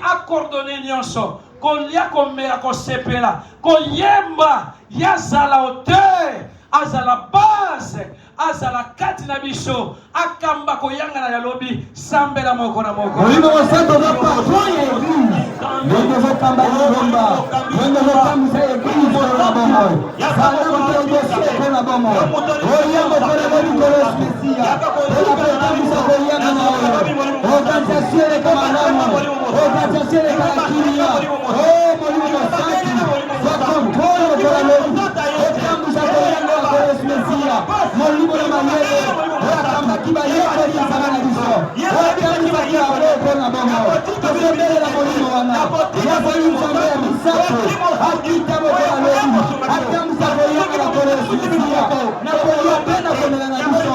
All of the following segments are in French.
accordonné nyonso. Kolia komera kosepela. Koyemba. Yazala hauteur. Azala base. Azala kati na biso. Akamba koyanga na yalobi. Sambela moko na moko. Olimo wasato zapa. Joye eglise. Wende vokamba yomba. Wende vokamisa eglise na bomo. Salamu teodose kona bomo. Oyambo kona bomo kona spesiya. Ola vokamisa koyanga na oyo. Organizasione kama namu. Organizasione kama kiria. Oh, molimo wasati. Vakontolo kona bomo. Vokamisa koyanga na kona spesiya. Molimo na mayele. Wakamba kiba yoko ni sabana biso. Wakamisa kia woko na bomo. Tosembele na molimo wana. Yafayu zambea misato. Akita woko na lobi. Akamisa koyanga na kona spesiya. Na koyanga pena kona na biso.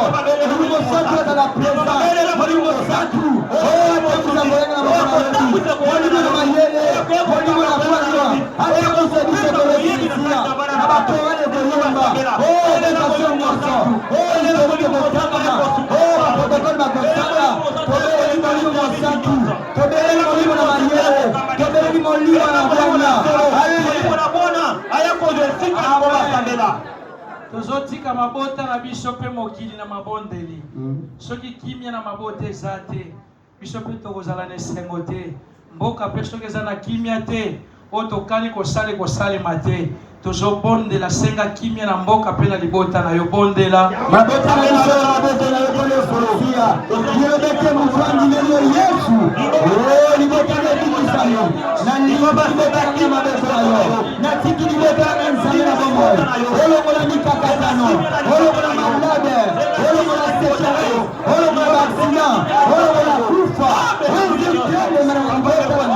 Molimo soto na la presa. Molimo satu. Akamisa koyanga na kona lobi. Molimo na mayele. Molimo na kwanwa. Akamisa biso kona spesiya. Na bato wane koyamba. Education moso. Historique motanga. Protocole makosanga. Tobele molimo mosatu. Tobele molimo na mayele. Tobele molimo na bwana. Molimo na bwana. Ayako zesika na bola sandela. Tozotika mabota na biso pe mokili na mabondeli. Soki kimia na mabota ezate. Biso pe tokozala na esengo te. Mboka pe soki eza na kimia te. Otokani kosale mate. Tozobondela senga kimia na mboka pe na libota na yo bondela. Mabota na biso na mabota na yokole Sofia. Yobeke mufandi lelo Yesu. Libota na bikisayo. Na libota na mabota na yo. Na tiki libota na nzame na bomo. Olo mola mikakatano. Olo mola malade. Olo mola sekare. Olo mola vaksina. Olo mola kufa. Wenzi mtende mara libota na.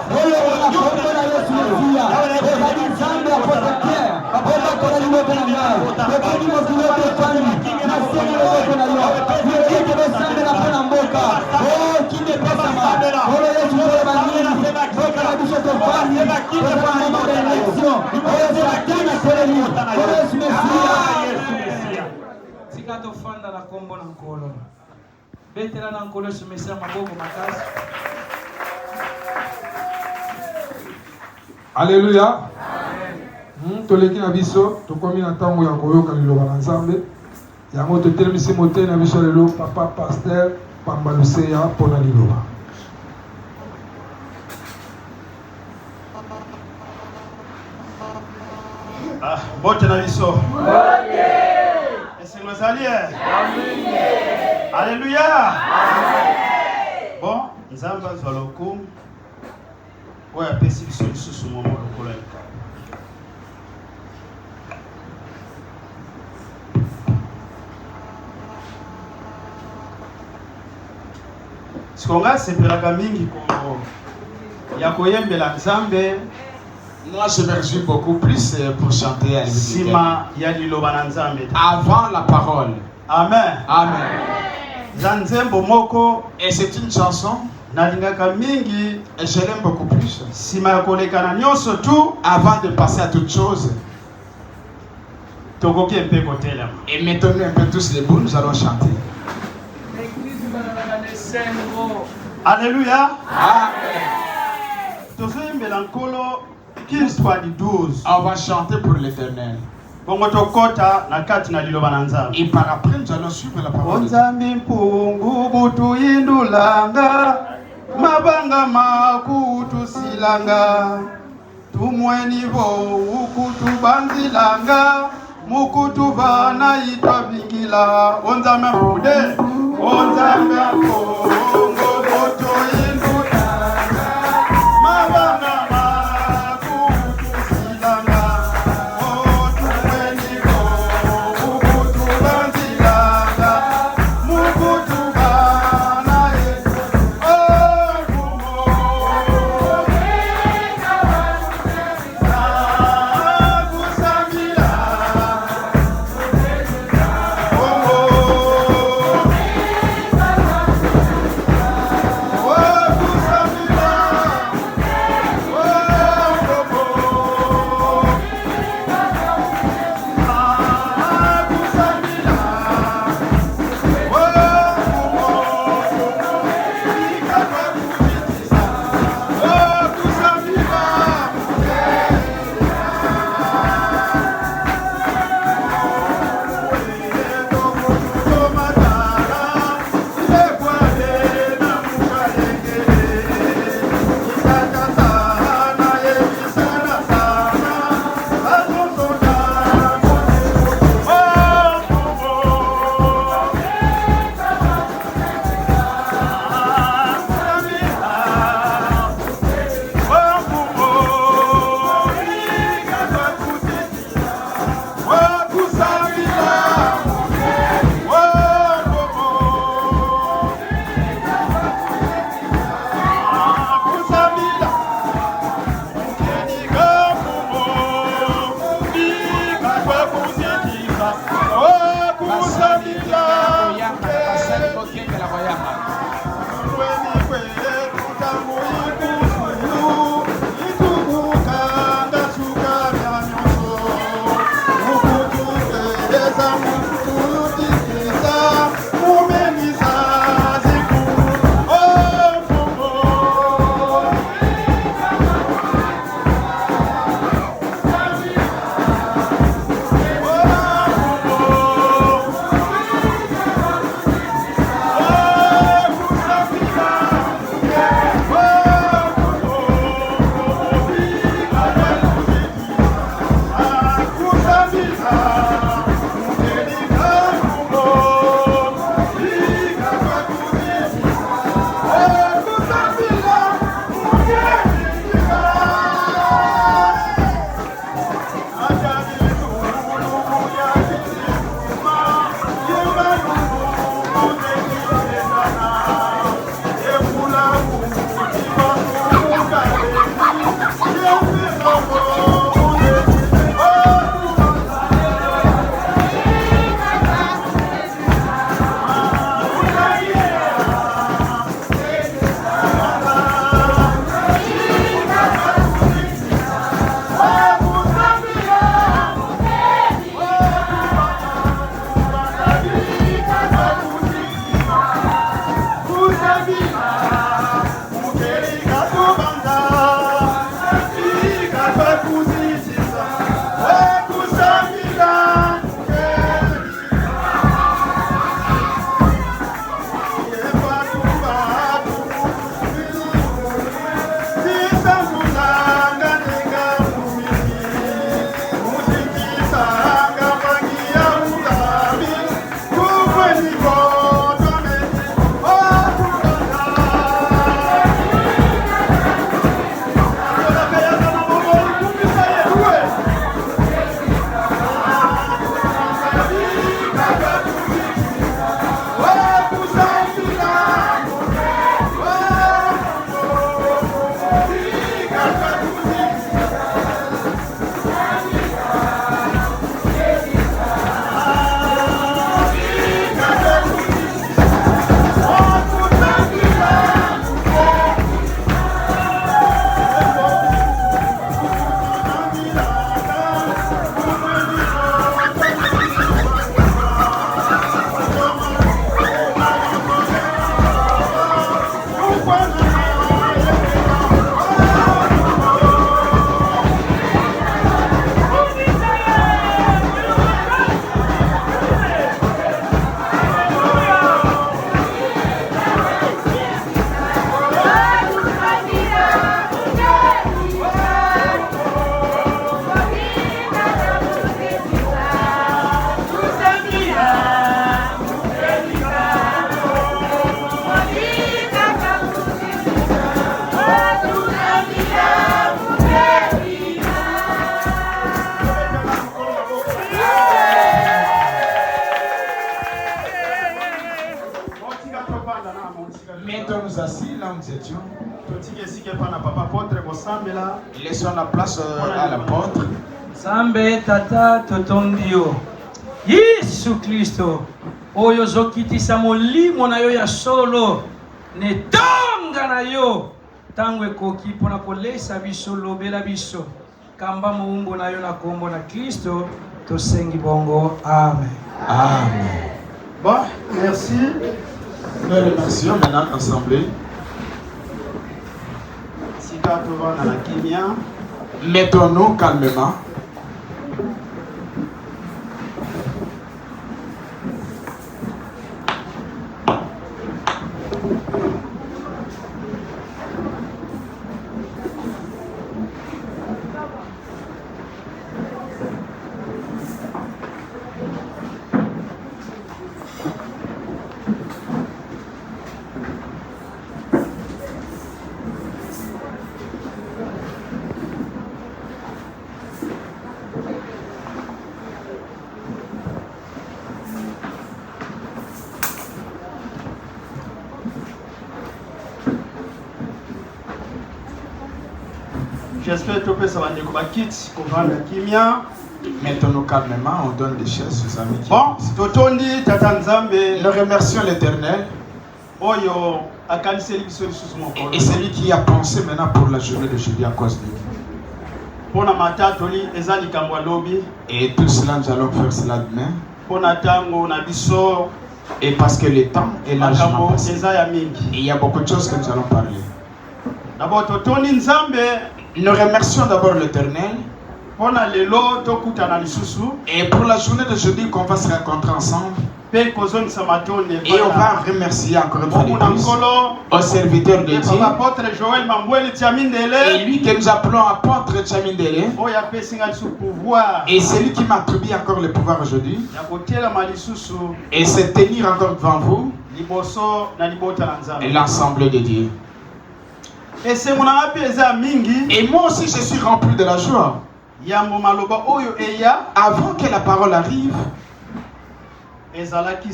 Olo mola kote na Yesu Sofia. Ebadi nzambe ya protecteur. Oba kona libota na nayo. Ebadi mozilote fani. Na sene libota na yo. Yeke besande na pona mboka. Kinde pesa ma. Olo Yesu kore banini. Boka na bisho tofani. Boka na mama de election. Olo zakana sereni. Olo Yesu Mesia. Tika tofanda na kombo na nkolo. Betela na nkolo Yesu Mesia maboko makasi. Alléluia. Toleki na biso tokomi na ntango ya koyoka liloba na Nzambe. Yango totelemisi motema na biso lelo papa pasteur Pamba Luseya mpona liloba. Bote na biso. Bote. Esengo ezali. Amen. Alléluia. Amen. Bon, Nzambe azwa lokumu. Oya pesi biso lisusu momo lokola eka. Sikonga sepelaka mingi kongo ya koyembela Nzambe. Moi, je me réjouis beaucoup plus pour chanter à l'église. Avant la parole. Amen. Amen. Et c'est une chanson. Et je l'aime beaucoup plus. Avant de passer à toute chose. Et mettons-nous un peu tous les bouts, nous allons chanter. Alléluia. Amen. On va chanter pour l'Éternel. Et par après, nous allons suivre la parole de Dieu. Mabanga makutu silanga tumweni bo ukutu banzilanga mukutu vana itwa bingila onzame bude onzame kongo boto indulanga mabanga makutu silanga tumweni bo ukutu banzilanga mukutu vana Mettons-nous assis là où nous étions. Laissons la place à l'apôtre. Zambe tata totondio Yesu Kristo oyo zokitisa molimo na yo ya solo netonga na yo tango ekoki mpona kolesa biso lobela biso kamba moumbo na yo na kombo na Kristo tosengi bongo amen. Amen. Bon, merci. Nous remercions maintenant l'Assemblée. Mettons-nous calmement. J'espère que ça va nous quitter pour vendre Kimia. Mettons-nous calmement, on donne des chaises aux amis. Bon, Totondi, Tatanzambe. Nous remercions l'Éternel. Oyo, Et c'est lui qui a pensé maintenant pour la journée de jeudi à cause de nous. Et tout cela, nous allons faire cela demain. Et parce que le temps est largement passé. Et il y a beaucoup de choses que nous allons parler. Nous remercions d'abord l'Éternel. Et pour la journée de jeudi qu'on va se rencontrer ensemble. Et on va remercier encore une fois de plus au serviteur de Dieu. Et lui que nous appelons apôtre Tchamindele. Et c'est lui qui m'a attribué encore le pouvoir aujourd'hui. Et c'est tenir encore devant vous l'ensemble de Dieu. Et moi aussi je suis rempli de la joie. Avant que la parole arrive. Et ça a été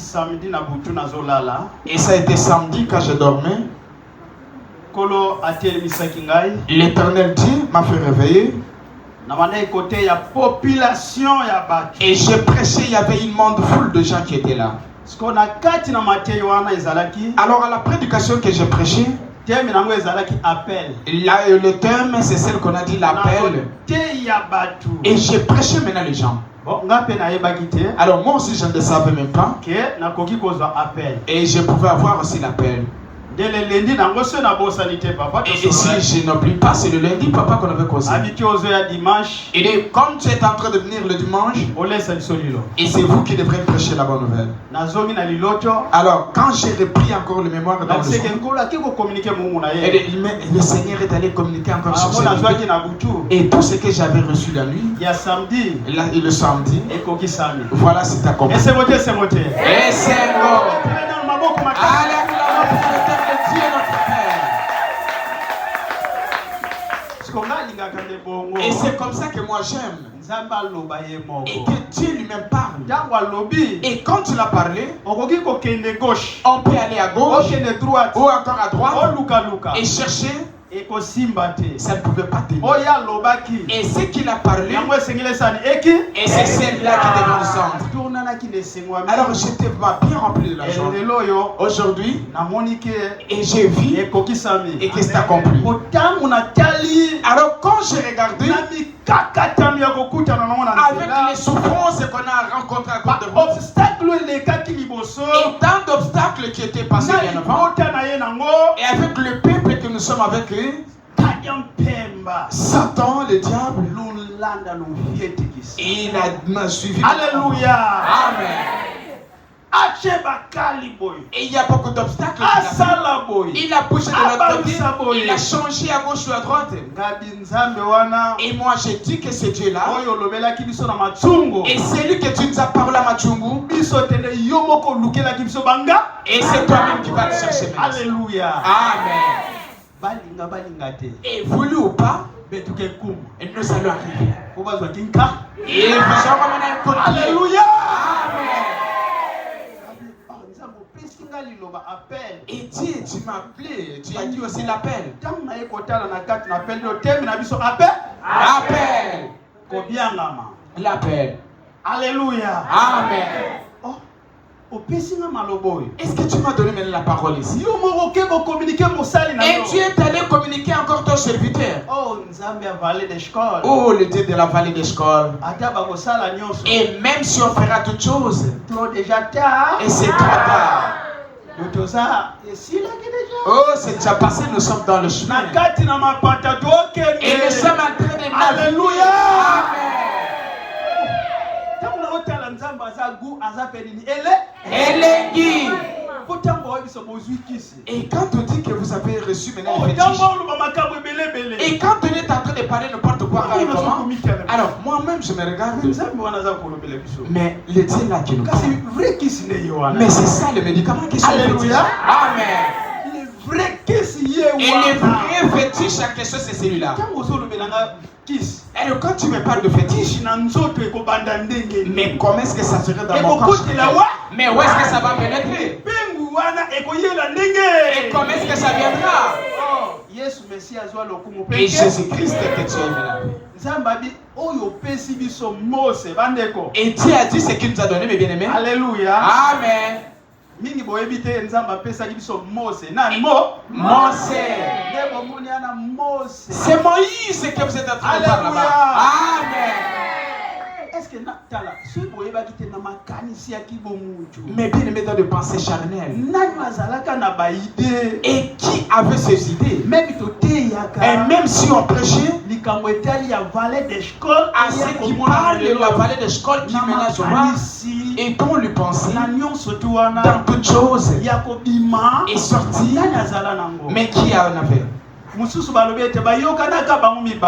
samedi quand je dormais. L'Éternel Dieu m'a fait réveiller. Et j'ai prêché, il y avait une monde foule de gens qui étaient là. Alors à la prédication que j'ai prêchée, le terme c'est celle qu'on a dit l'appel. Et j'ai prêché maintenant les gens. Alors moi aussi je ne savais même pas. Et je pouvais avoir aussi l'appel. Dès le lundi, na ngoso na bosanité papa. Et si je n'oublie pas, c'est le lundi, papa, qu'on avait causé. Habitué aux heures dimanche. Il dit, comme tu es en train de venir le dimanche, et c'est vous qui devrez prêcher la bonne nouvelle. Alors, quand j'ai repris encore le mémoire dans le son, le Seigneur est allé communiquer encore sur cette nuit. Et tout ce que j'avais reçu la nuit, et le samedi, voilà, c'est accompli. Et c'est bon. Et c'est comme ça que moi j'aime. Et que Dieu lui-même parle. Et quand il a parlé, on peut aller à gauche ou encore à droite et chercher. Ça ne pouvait pas tenir. Et ce qu'il a parlé, et c'est celle-là qui devait descendre. Alors j'étais bien rempli de la joie. Aujourd'hui, et j'ai vu et que c'est accompli. Alors quand j'ai regardé, avec les souffrances qu'on a rencontrées à cause de vous, et tant d'obstacles qui étaient passés bien avant, et avec le peuple que nous sommes avec eux, Satan, le diable, il m'a suivi. Alléluia. Amen. Et il y a beaucoup d'obstacles. Il a poussé de l'autre côté. Il a changé à gauche ou à droite. Et moi j'ai dit que c'est Dieu-là. Et c'est lui que tu nous as parlé à Machungu. Et c'est toi-même qui vas le chercher. Alléluia. Amen. Et voulu ou pas, et nous allons arriver. Et nous allons arriver. Alléluia. Et Dieu, tu m'as appelé, tu as dit aussi l'appel. Appel. L'appel. Alléluia. Amen. Est-ce que tu m'as donné maintenant la parole ici? Et tu es allé communiquer encore ton serviteur. Oh, le Dieu de la vallée d'Eshcol. Et même si on fera toutes choses, et c'est trop tard. Oh, c'est déjà passé, nous sommes dans le chemin. Et nous sommes en train de marcher. Alléluia. Et quand on dit que vous avez reçu maintenant une fétiche, et quand on est en train de parler n'importe quoi, alors moi-même je me regarde, mais le Dieu là qui nous parle, mais c'est ça le médicament qui sont fétiches. Amen. Et le vrai fétiche à quelque chose c'est celui-là. Et quand tu me parles de fétiche, mais comment est-ce que ça serait dans mon corps? Mais où est-ce que ça va pénétrer? Et comment est-ce que ça viendra? Et Jésus-Christ que tu as aimé. Et Dieu a dit ce qu'il nous a donné, mes bien-aimés. Alléluia. Amen. C'est Moïse que vous êtes en train de parler là-bas. Amen. Mais bien aimé dans de pensées charnelles. Et qui avait ces idées? Et même si on prêchait à ceux qui parlent de la vallée d'Eshcol qui ménage au mal, et dont le pensée dans toutes choses est sorti, mais qui en avait?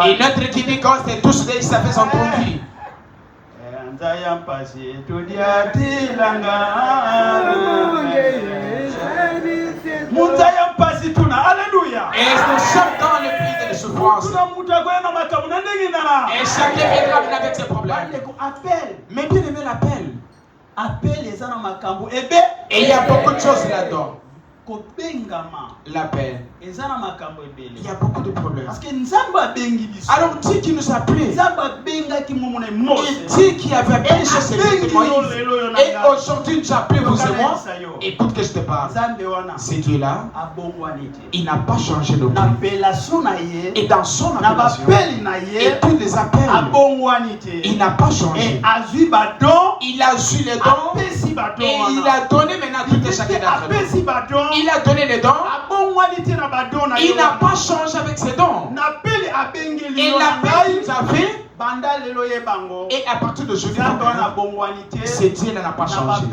Et notre qui dit quand c'est tous ils savaient son conduit. Et nous sommes dans le pays de souffrance. Et chacun viendra avec ses problèmes. Mais bien aimé l'appel. Et il y a beaucoup de choses là-dedans. L'appel. Il y a beaucoup de problèmes. Alors Dieu qui nous a appelés, et Dieu qui avait appelé chez celui de Moïse, et aujourd'hui nous a appelé vous et moi. Écoute que je te parle. C'est Dieu-là, il n'a pas changé de nom. Et dans son appellation, et tous les appels, il n'a pas changé. Il a su les dons Et il a donné maintenant tout et chacun d'entre nous. Il a donné les dons. Il n'a pas changé avec ses dons. Et l'appel qu'il nous a fait, et à partir de aujourd'hui, c'est Dieu n'a pas changé.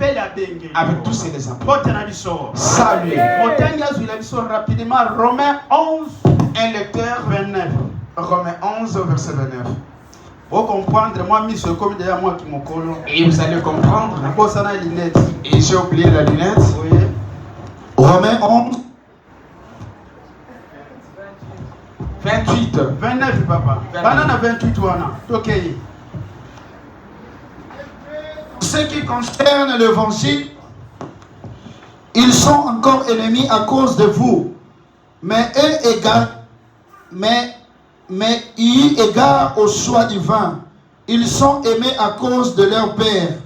Avec tous ses appels. Salut. Rapidement, Romains 11, Un lecteur, 29. Romains 11, verset 29. Pour comprendre, moi, mis ce comme derrière moi qui m'en colle. Et vous allez comprendre. Et Et j'ai oublié la lunette. oui. Romains 11. 28. 29, papa. 29. Banana 28, wana. Ok. Ce qui concerne l'évangile, ils sont encore ennemis à cause de vous. Mais eu égard au choix divin, ils sont aimés à cause de leur Père.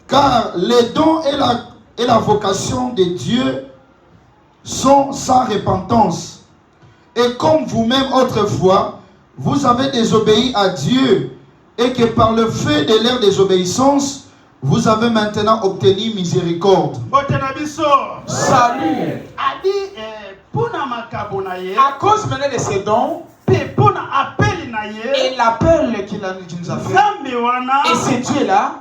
Car les dons et la vocation de Dieu sont sans repentance. Et comme vous-même autrefois, vous avez désobéi à Dieu, et que par le fait de leur désobéissance, vous avez maintenant obtenu miséricorde. Salut. À cause maintenant de ces dons, et l'appel qu'il nous a fait, et ce Dieu-là,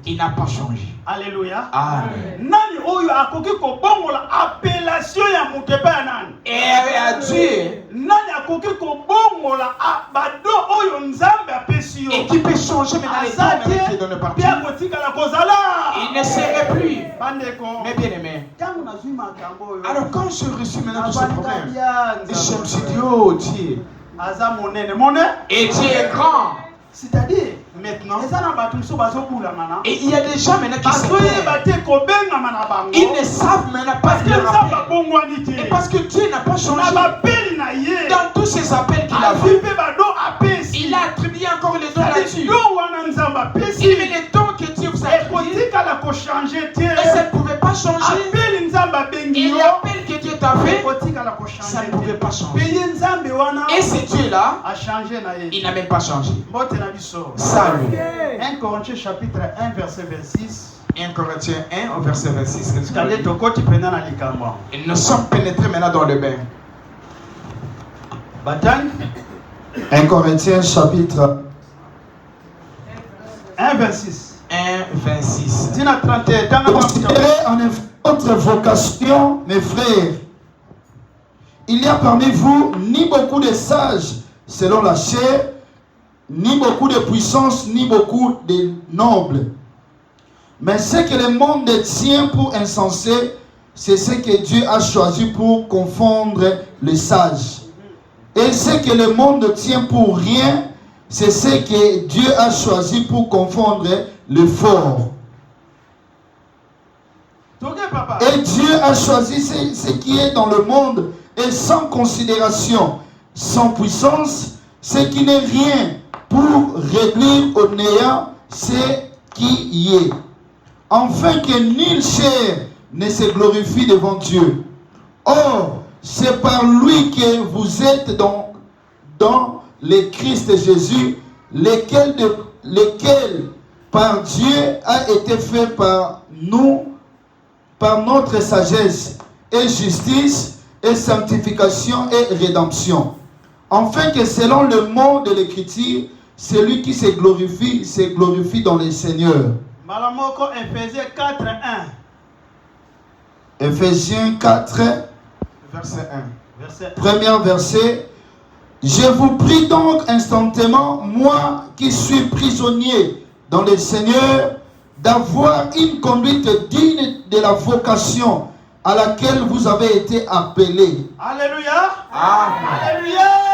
il n'a pas changé. Alléluia. Amen. Nani oyo akoki kobongola appellation ya mutepa ya nani? Et à Dieu, Nani akoki kobongola abado oyo nzambe apesi yo? et qui peut changer maintenant les dons qui est dans le parti. Pia kotika la kozala. Il ne serait plus. Bandeko. Mais bien aimé. Tango nazwi makambo oyo. Alors quand j'ai reçu maintenant tous ces problèmes, Abanda je me suis dit, oh Dieu. Aza monene monene. Et Dieu est grand. C'est-à-dire Maintenant, et il y a des gens maintenant qui se perdent. Ils ne savent maintenant pas ce leur appel. Et parce que Dieu n'a pas changé dans tous ces appels qu'il a fait, il a attribué encore les dons là-dessus. Il met les dons que Dieu vous a attribués. Et ça ne pouvait pas changer. Et l'appel que Dieu t'a fait, ça ne pouvait pas changer. Et ce Dieu-là, il n'a même pas changé. Salut. 1 Corinthiens chapitre 1 verset 26. 1 Corinthiens 1 au verset 26. Et nous sommes pénétrés maintenant dans le bain. 1 Corinthiens chapitre 1 26. 1 26. Considérez en effet votre vocation, mes frères. Il n'y a parmi vous ni beaucoup de sages selon la chair, ni beaucoup de puissance, ni beaucoup de nobles. Mais ce que le monde tient pour insensé, c'est ce que Dieu a choisi pour confondre les sages. Et ce que le monde tient pour rien, c'est ce que Dieu a choisi pour confondre les forts. Et Dieu a choisi ce qui est dans le monde et sans considération, sans puissance, ce qui n'est rien, pour réduire au néant ce qui y est, afin que nulle chair ne se glorifie devant Dieu. Or, c'est par lui que vous êtes dans le Christ Jésus, lequel par Dieu a été fait par nous, par notre sagesse et justice et sanctification et rédemption. Afin que selon le mot de l'Écriture, celui qui se glorifie dans le Seigneur. Malamoko Ephésiens 4, 1. Ephésiens 4, Verset 1. Premier verset. Je vous prie donc instantanément, moi qui suis prisonnier dans le Seigneur, d'avoir une conduite digne de la vocation à laquelle vous avez été appelés. Alléluia. Amen. Alléluia.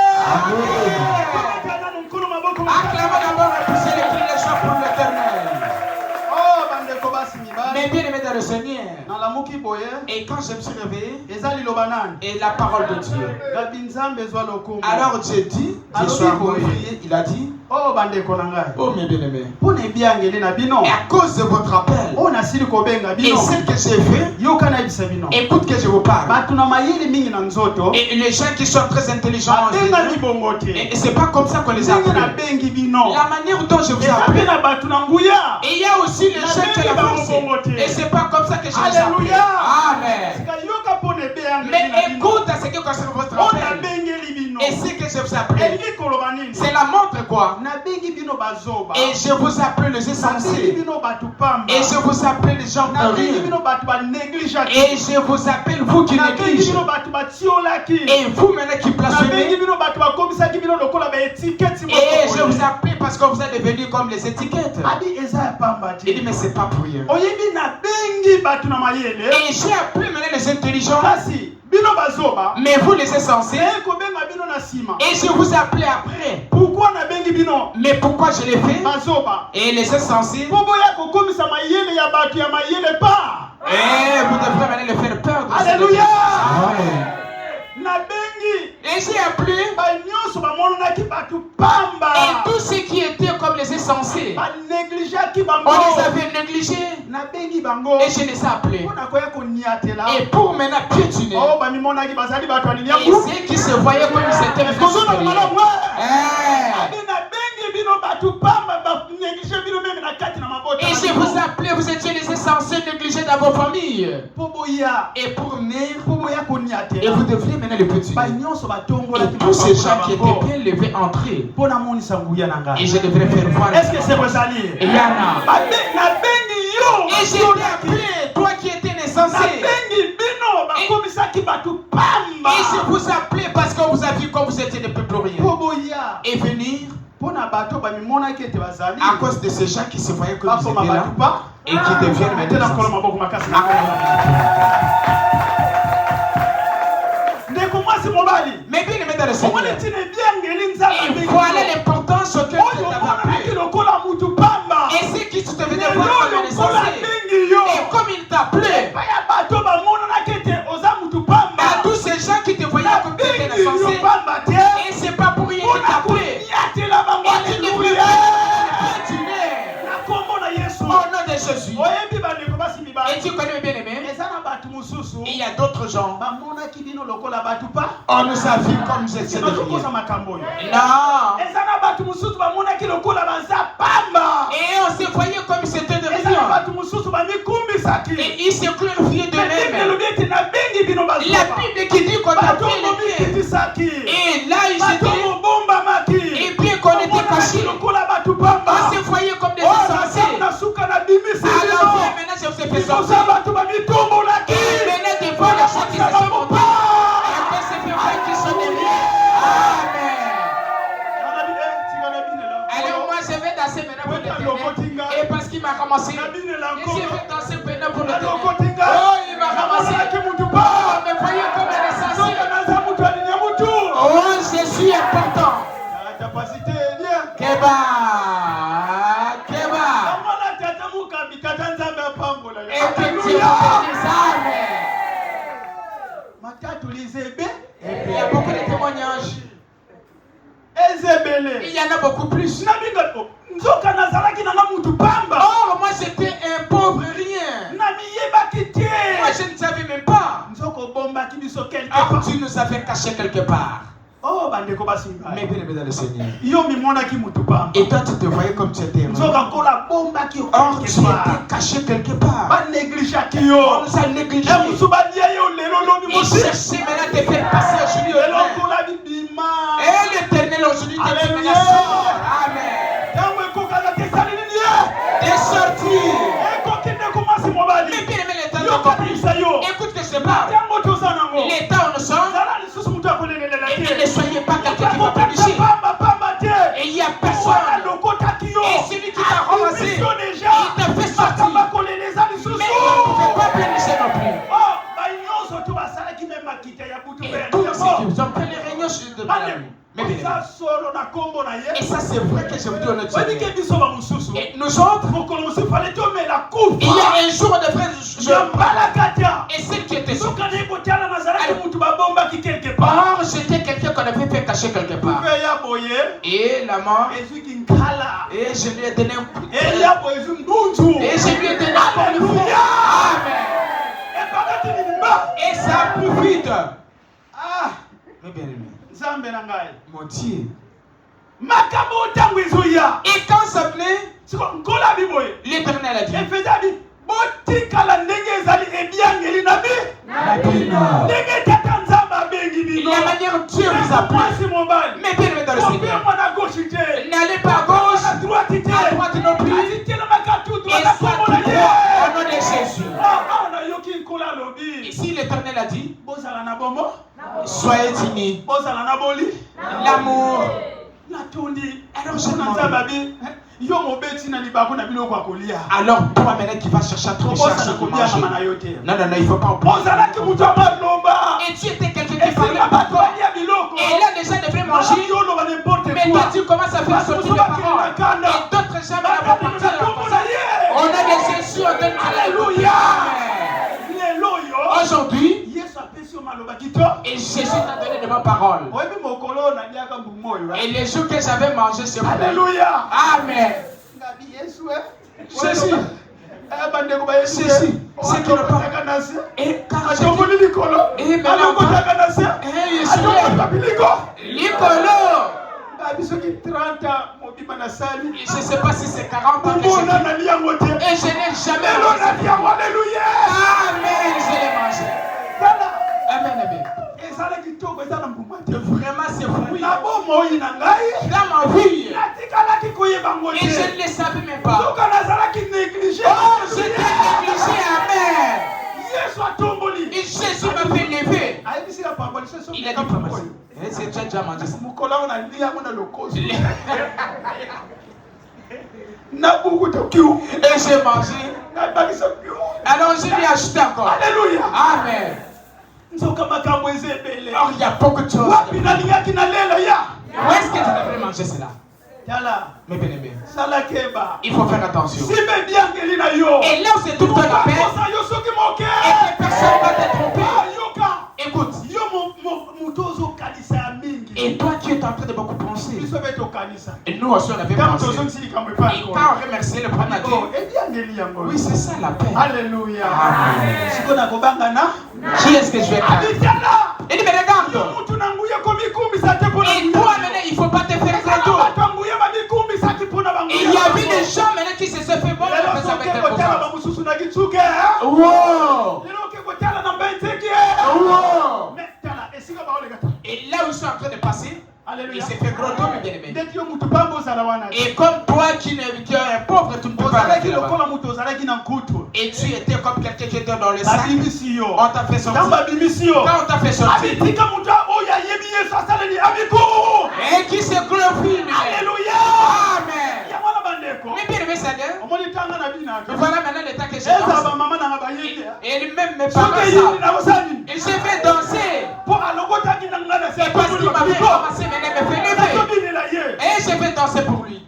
Acclamons d'abord et poussez les cris des joie pour l'Éternel. Oh, bandeko basi mibali. Mais bien aimé dans le Seigneur. Dans la muki boye. Et quand je me suis réveillé, Ezali lobanan. et la parole de Dieu. Gabinzambe zwa lokumu. Alors Dieu dit, Dieu soit glorifié, il a dit, Oh bandeko na ngai. Oh mes bien-aimés. Pour ne bien ngeli na bino. Et à cause de votre appel. Oh na sili ko benga bino. Et ce que j'ai fait. Yoka na ibisa bino. Écoute que je vous parle. Batu na mayele mingi na nzoto. Et les gens qui sont très intelligents. Benga libongo te. Et c'est pas comme ça qu'on les appelle. Na bengi bino. La manière dont je vous appelle. Na batu na nguya. Et il y a aussi les gens qui la forcent. Et c'est pas comme ça que je les appelle. Amen. Mais écoute à ce qui concerne votre appel. Et ce que je vous appelle. C'est la montre quoi. Et je vous appelle les insensés. Et je vous appelle les gens de rien. Et je vous appelle vous qui négligez. Et vous maintenant qui blasphémez. Et je vous appelle parce que vous êtes devenus comme les étiquettes. Il dit mais c'est pas pour rien. Et j'ai appelé maintenant les intelligents. Mais vous les insensés. Et je vous appelais après. Mais pourquoi je l'ai fait? Et les insensés. Et vous devrez maintenant les faire peur. Alléluia. Et j'ai appelé. Et tous ceux qui étaient comme les insensés. On les avait négligés. Et je les ai appelés. Et pour maintenant piétiner. Et ceux qui se voyaient comme ils étaient et je vous appelais, vous étiez les insensés négligés dans vos familles. Et pour venir, et vous devriez maintenant les petits. Et tous ces gens qui étaient bien levés entrer. Et je devrais faire voir. Est-ce que c'est Rosalie? Il y en a. Et j'ai appelé, toi qui étais insensé. Et je vous appelais parce que vous aviez comme vous étiez ne peut plus rien. Et venir. À cause de ces gens qui se voyaient comme ils étaient là et qui deviennent maintenant. Mais bien aimé dans le Seigneur. Et voilà l'importance que Dieu t'a appelé. Et c'est qui tu devenais voir comme un insensé. Et comme il t'appelait, à tous ces gens qui te voyaient comme tu étais insensé. Et c'est pas pour rien qu'il t'appelait. Et tu devrais continuer. Au nom de Jésus. Et tu connais bien aimé. Il y a d'autres gens. On nous a vu comme nous étions de rien. Non. Et on se voyait comme c'était de rien. Et ils se glorifiaient de même. La Bible qui dit qu'on a pris les pieds. Et là ils étaient. Et bien qu'on était cachés. On se voyait comme des insensés. Alors maintenant je vous ai fait sortir. Et maintenant des fois les gens qui se sont montés. Et après c'est fait vrai qu'ils sont derrière. Amen. Alors moi je vais danser maintenant pour l'Éternel. Et parce qu'il m'a ramassé. Et je vais danser maintenant pour l'Éternel. Oh il m'a ramassé. Oh me voyez comme un insensé. Oh je suis important. Keba. Et que Dieu bénisse. Et il y a beaucoup de témoignages. Il y en a beaucoup plus. Or, moi j'étais un pauvre rien. Moi je ne savais même pas. Ah, tu nous avais caché quelque part. Mais bien aimé dans le Seigneur. Et toi tu te voyais comme tu étais. Or tu étais caché quelque part. On nous a négligé. Et chercher maintenant de faire passer aujourd'hui au bien. Et l'Éternel aujourd'hui te dit maintenant sort. Amen. T'es sorti. Mais bien aimé l'État n'a compris. Écoute que je te parle. L'État où nous sommes. Et ne soyez pas quelqu'un qui va pécher. Et il n'y a personne. Et celui qui t'a ramassé, il t'a fait sortir. Mais il ne pouvait pas pécher non plus. Et tous ceux qui ont fait les réunions de Balaam. Mais bien, Et ça, c'est vrai que je vous dis honnêtement. Et nous autres, il y a un jour de frère, et celle qui était sur or, j'étais quelqu'un qu'on avait fait cacher quelque part. Et la mort, et je lui ai donné un coup. Et je lui ai donné un coup. Amen. Et ça profite. Mais bien aimé, mon Dieu. Et quand ça venait, l'Éternel a dit, la manière dont Dieu vous a pris, mais bien aimé dans le Seigneur, n'allez pas à gauche, à droite non plus, et sois droit au nom de Jésus. Ici l'Éternel a dit, soyez unis, l'amour. Alors je demande, alors toi maintenant qui vas chercher à trouver chaque chose pour manger. Non, non, non, il ne faut pas oublier. Et tu étais quelqu'un qui parlait pas. Et là les gens devaient manger. Mais toi tu commences à faire sortir les paroles. Et d'autres gens vont partir. On a des Jésus, on donne alléluia. Aujourd'hui, et Jésus t'a donné de ma parole. Et les jours que j'avais mangé sur moi. Alléluia. Amen. Jésus. Jésus. C'est qui le parle. Et quand je dis, et maintenant, je ne sais pas si c'est 40 ans que je vis. Et je n'ai jamais mangé. Amen, je l'ai mangé. Amen, amen. Vraiment, c'est fou. Dans ma vie. Et je ne le savais même pas. Oh, j'étais négligé, amen. Et Jésus m'a fait lever. Il a dit pharmacie. C'est déjà mangé ça. Et j'ai mangé. Alors je lui ai acheté encore. Alléluia. Amen. Or il y a beaucoup de choses. Où est-ce que tu devrais manger cela? Mais bien aimé, il faut faire attention. Et là où c'est tout le temps la paix, et que personne ne va te tromper. Écoute. Et toi qui es en train de beaucoup penser. Et nous aussi on avait pensé. Et quand on remercie le premier Dieu. Oui, c'est ça la paix. Alléluia. Qui est-ce que je vais faire? Il dit mais regarde. Et toi maintenant il ne faut pas te faire cadeau. Et il y avait des gens maintenant qui se sont fait bon avec wow. Wow. Et là où ils sont en train de passer, il s'est fait gros dos, mais bien aimé. Et comme toi qui es un pauvre, tu ne peux pas rester là-bas. Et tu étais comme quelqu'un qui était dans le sac. On t'a fait sortir. Quand on t'a fait sortir. Et qui se glorifie. Alléluia. Amen. Mais bien aimé, ça vient. Voilà maintenant l'état que j'ai dansé. Et lui-même mes parents savent. Et je vais danser. Et parce qu'il m'avait commencé à me faire lever. Et je vais danser pour lui.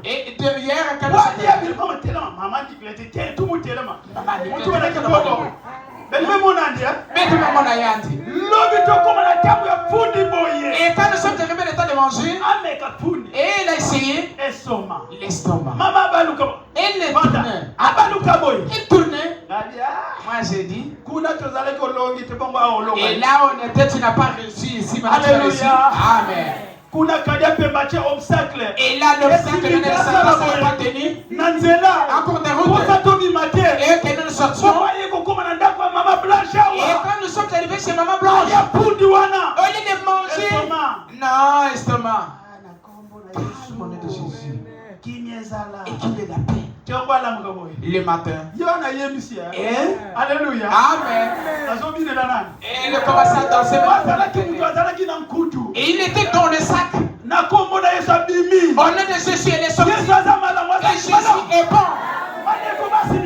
Et derrière, quand et quand nous sommes arrivés le temps de manger, et il a essayé l'estomac. Et il tournait. Il tournait. Moi j'ai dit. Et là on était, tu n'as pas réussi ici. Alléluia. Amen. Et là, l'obstacle de Satan ne pas tenu. Encore des routes. Et que nous sortions. Et quand nous sommes arrivés chez Maman Blanche, au lieu de manger, non, estomac. Dans le nom de Jésus. Et qu'il y ait la paix. Le matin. Alléluia. Amen. Et il a commencé à danser. Et il était dans le sac. Au nom de Jésus, il est sorti.